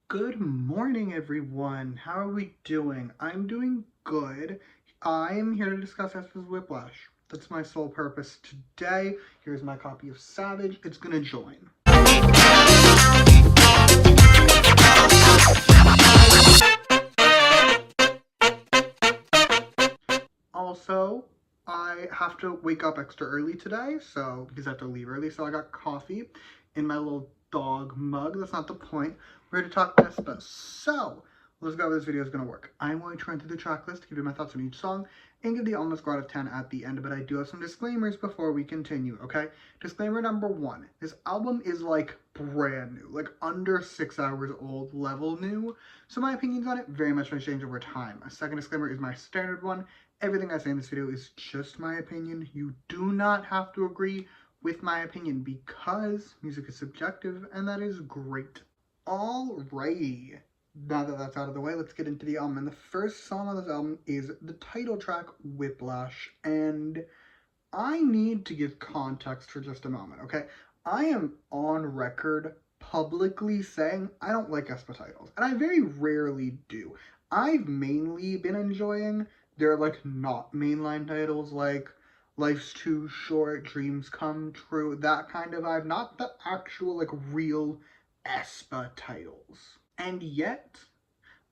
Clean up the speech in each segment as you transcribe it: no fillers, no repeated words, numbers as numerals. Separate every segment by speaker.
Speaker 1: Good morning, everyone. How are we doing? I'm doing good. I'm here to discuss aespa's Whiplash. That's my sole purpose today. Here's my copy of Savage. It's gonna join. Also, I have to wake up extra early today, so because I have to leave early, so I got coffee in my little dog mug. That's not the point. We're here to talk aespa. So, let's go how this video is going to work. I'm going to run through the track list, give you my thoughts on each song, and give the almost score out of 10 at the end, but I do have some disclaimers before we continue, okay? Disclaimer number 1. This album is like brand new, like under 6 hours old, level new, so my opinions on it very much may change over time. A second disclaimer is my standard one. Everything I say in this video is just my opinion. You do not have to agree with my opinion because music is subjective, and that is great. Alrighty, now that that's out of the way, let's get into the album. And the first song on this album is the title track, Whiplash. And I need to give context for just a moment, okay? I am on record publicly saying I don't like aespa titles, and I very rarely do. I've mainly been enjoying their like not mainline titles like Life's Too Short, Dreams Come True, that kind of vibe, not the actual like real aespa titles. And yet,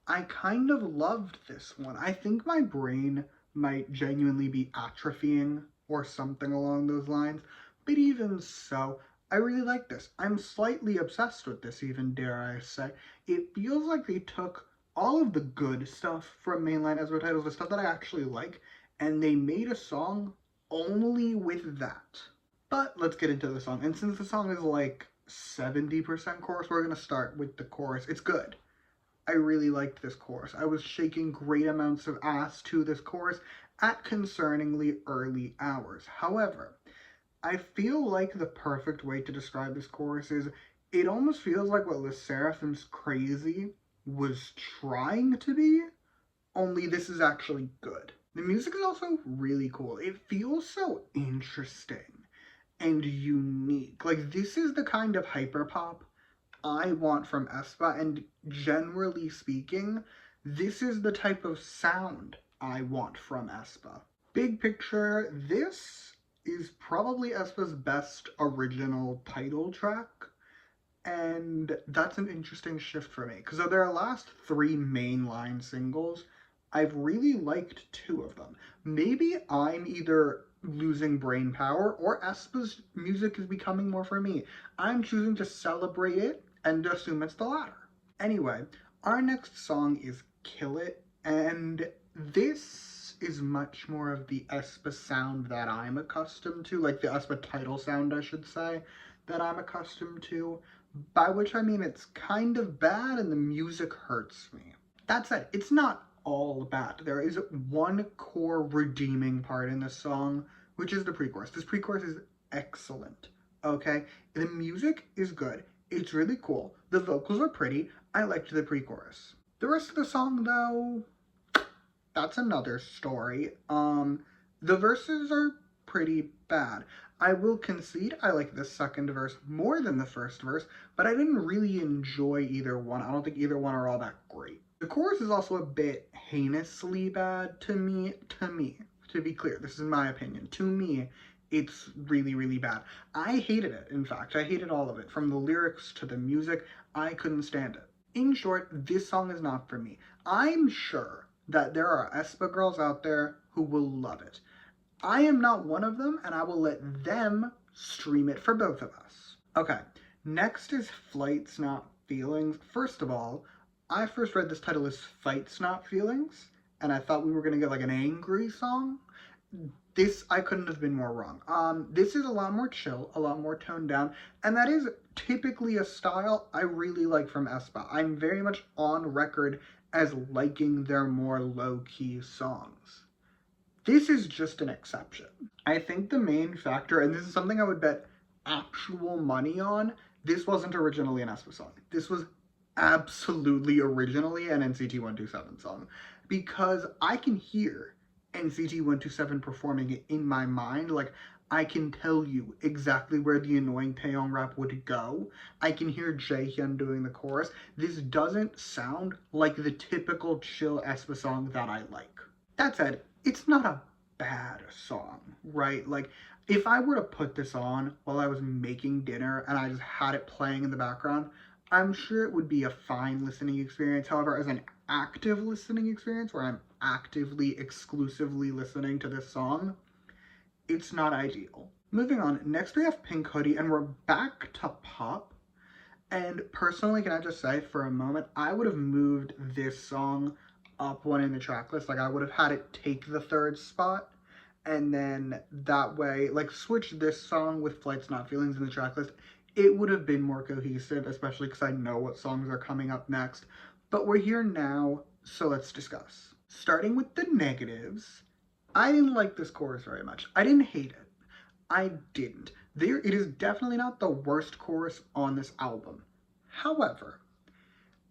Speaker 1: I kind of loved this one. I think my brain might genuinely be atrophying or something along those lines, but even so, I really like this. I'm slightly obsessed with this, even dare I say. It feels like they took all of the good stuff from mainline aespa titles, the stuff that I actually like, and they made a song only with that. But let's get into the song. And since the song is like 70% chorus, we're going to start with the chorus. It's good. I really liked this chorus. I was shaking great amounts of ass to this chorus at concerningly early hours. However, I feel like the perfect way to describe this chorus is it almost feels like what LE SSERAFIM's Crazy was trying to be, only this is actually good. The music is also really cool. It feels so interesting and unique. Like, this is the kind of hyperpop I want from aespa, and generally speaking, this is the type of sound I want from aespa. Big picture, this is probably aespa's best original title track, and that's an interesting shift for me, because of their last 3 mainline singles, I've really liked 2 of them. Maybe I'm either losing brain power or aespa's music is becoming more for me. I'm choosing to celebrate it and assume it's the latter. Anyway, our next song is Kill It, and this is much more of the aespa sound that I'm accustomed to, like the aespa title sound, I should say, that I'm accustomed to, by which I mean it's kind of bad and the music hurts me. That said, it's not all bad. There is one core redeeming part in this song, which is the pre-chorus. This pre-chorus is excellent, okay? The music is good. It's really cool. The vocals are pretty. I liked the pre-chorus. The rest of the song, though, that's another story. The verses are pretty bad. I will concede I like the second verse more than the first verse, but I didn't really enjoy either one. I don't think either one are all that great. The chorus is also a bit heinously bad to me. To be clear, this is my opinion. To me, it's really, really bad. I hated it, in fact. I hated all of it. From the lyrics to the music, I couldn't stand it. In short, this song is not for me. I'm sure that there are aespa girls out there who will love it. I am not one of them, and I will let them stream it for both of us. Okay, next is Flights Not Feelings. First of all, I first read this title as Fights Not Feelings, and I thought we were gonna get like an angry song. This, I couldn't have been more wrong. This is a lot more chill, a lot more toned down, and that is typically a style I really like from aespa. I'm very much on record as liking their more low-key songs. This is just an exception. I think the main factor, and this is something I would bet actual money on, this wasn't originally an aespa song. This was absolutely originally an NCT 127 song, because I can hear NCT 127 performing it in my mind. Like, I can tell you exactly where the annoying Taeyong rap would go. I can hear Jaehyun doing the chorus. This doesn't sound like the typical chill aespa song that I like. That said, it's not a bad song, right? Like, if I were to put this on while I was making dinner and I just had it playing in the background, I'm sure it would be a fine listening experience. However, as an active listening experience where I'm actively, exclusively listening to this song, it's not ideal. Moving on, next we have Pink Hoodie, and we're back to pop. And personally, can I just say for a moment, I would have moved this song up one in the track list. Like, I would have had it take the third spot, and then that way, like, switch this song with Flights Not Feelings in the track list. It would have been more cohesive, especially because I know what songs are coming up next. But we're here now, so let's discuss. Starting with the negatives, I didn't like this chorus very much. I didn't hate it. I didn't. It is definitely not the worst chorus on this album. However,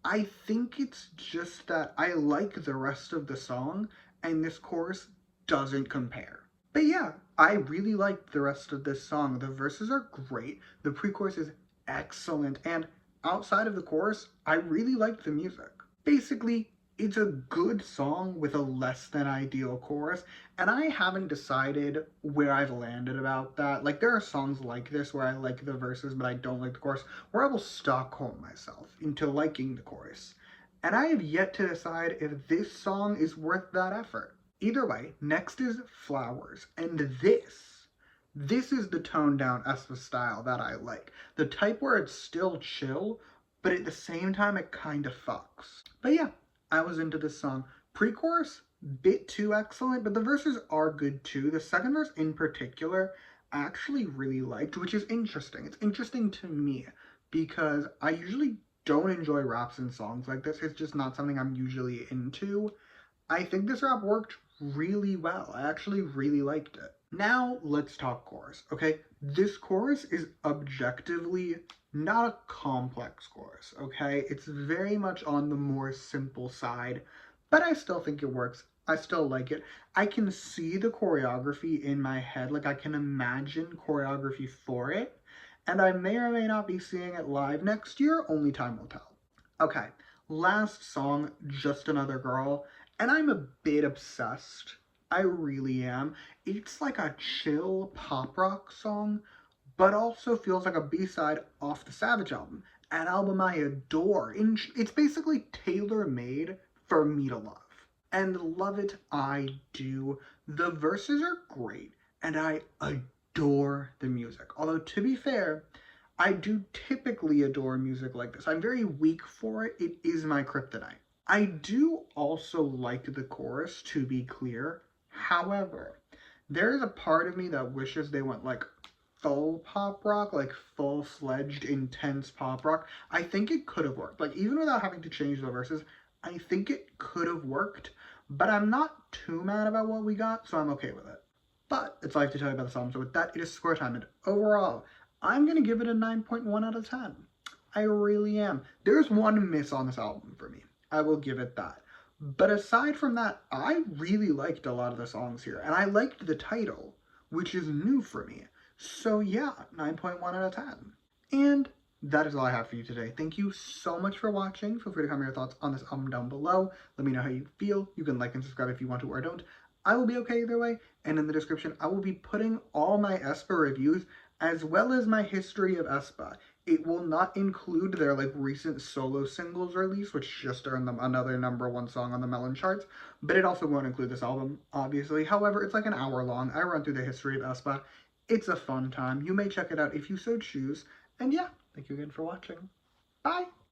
Speaker 1: I think it's just that I like the rest of the song, and this chorus doesn't compare. But yeah, I really like the rest of this song. The verses are great, the pre-chorus is excellent, and outside of the chorus, I really like the music. Basically, it's a good song with a less than ideal chorus, and I haven't decided where I've landed about that. Like, there are songs like this where I like the verses but I don't like the chorus, where I will Stockholm myself into liking the chorus. And I have yet to decide if this song is worth that effort. Either way, next is Flowers, and this is the toned down aespa style that I like. The type where it's still chill, but at the same time it kind of fucks. But yeah, I was into this song. Pre-chorus, bit too excellent, but the verses are good too. The second verse in particular, I actually really liked, which is interesting. It's interesting to me because I usually don't enjoy raps and songs like this. It's just not something I'm usually into. I think this rap worked really well. I actually really liked it. Now let's talk chorus, okay? This chorus is objectively not a complex chorus, okay? It's very much on the more simple side, but I still think it works. I still like it. I can see the choreography in my head, like I can imagine choreography for it, and I may or may not be seeing it live next year, only time will tell. Okay, last song, Just Another Girl, and I'm a bit obsessed. I really am. It's like a chill pop rock song, but also feels like a B-side off the Savage album, an album I adore. It's basically tailor-made for me to love. And love it I do. The verses are great, and I adore the music. Although, to be fair, I do typically adore music like this. I'm very weak for it. It is my kryptonite. I do also like the chorus, to be clear. However, there is a part of me that wishes they went like full pop rock, like full-fledged intense pop rock. I think it could have worked. Like, even without having to change the verses, I think it could have worked, but I'm not too mad about what we got, so I'm okay with it. But it's life to tell you about the song, so with that, it is score time, and overall, I'm gonna give it a 9.1 out of 10. I really am. There's one miss on this album for me. I will give it that. But aside from that, I really liked a lot of the songs here, and I liked the title, which is new for me. So yeah, 9.1 out of 10. And that is all I have for you today. Thank you so much for watching. Feel free to comment your thoughts on this album down below. Let me know how you feel. You can like and subscribe if you want to or don't. I will be okay either way. And in the description, I will be putting all my aespa reviews as well as my history of aespa. It will not include their like recent solo singles release, which just earned them another #1 song on the Melon charts, but it also won't include this album, obviously. However, it's like an hour long. I run through the history of aespa. It's a fun time. You may check it out if you so choose. And yeah, thank you again for watching. Bye!